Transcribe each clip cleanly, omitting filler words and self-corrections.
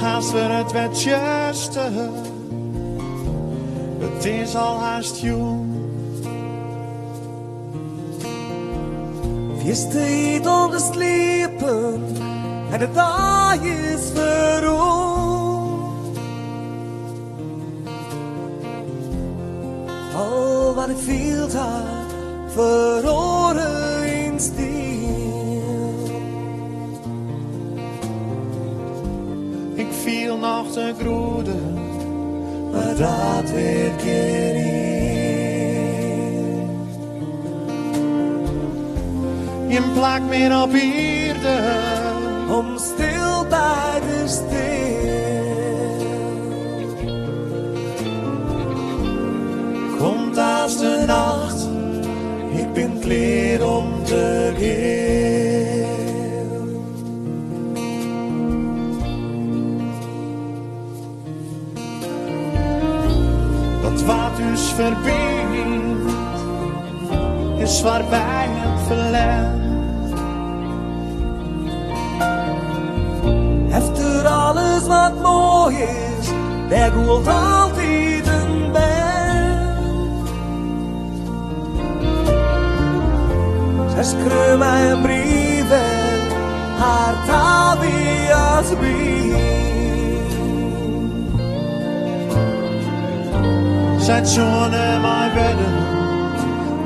Haast weer het werd juiste, het is al haast jong. Wees tijd om te slapen en de dag is verrond. Al wat ik veel had, verloren in stil. Ik viel nog te groeden, Maar dat weet je niet. je plak meer op ierde. Om stil bij te stil. Komt als de nacht, Ik ben klaar om te gaan. dat wat ons verbindt, is voorbij het verleden. Efter alles wat mooi is, daar hoort altijd een band. Zij schreef mij een brief en haar taal wie als brief. Zij zonen mij redden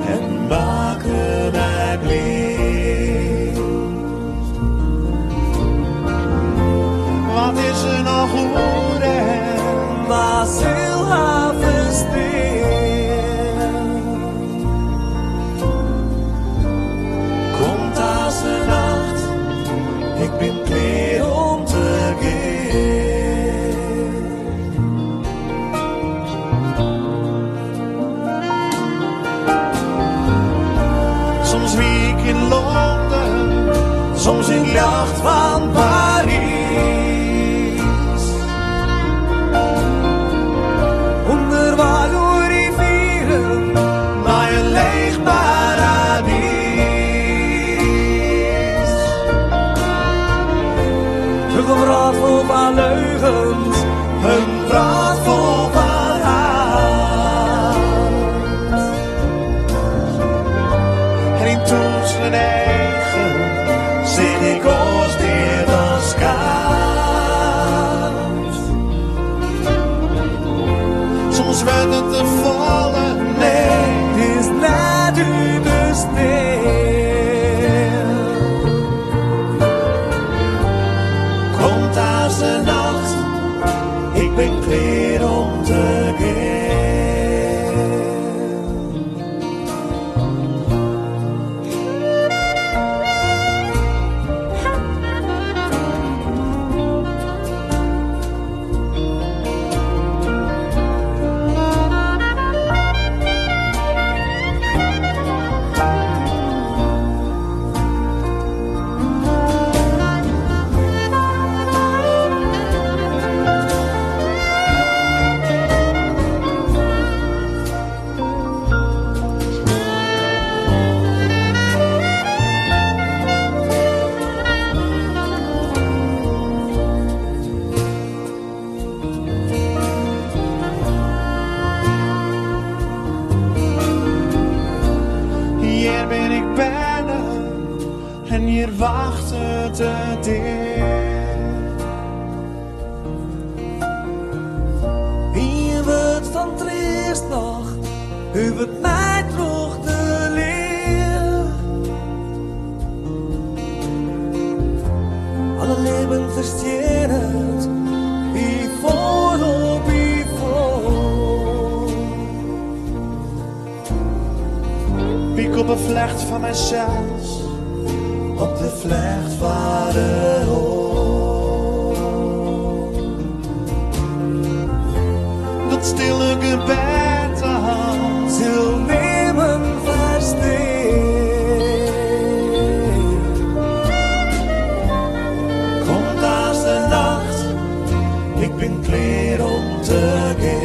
En maken mij blij. wat is er nog goed en Maar zil haar verstaan. komt als de nacht. Ik ben klaar om te gaan. Soms wie ik in Londen, Soms in jacht van Parijs. Onder waar rivieren, naar een leeg paradijs. Een gebraad vol van leugens, een praat vol van haat. en in toets en eigen Zit ik ons neer dan schaam. soms werd het te vallen. Nee, het is net u bestil. Komt als de nacht, Ik ben klaar om te gaan. hier ben ik bijna en hier wacht het dicht. Wie wordt van triest nog, u wordt mij terug te leer. Alle leven versteert het, wie voor op wie voor. Piek op een vlecht van mijzelf, Op de vlecht van de hoop. dat stille gebed aan. Zil nemen versteen. Komt als de nacht, Ik ben klaar om te gaan.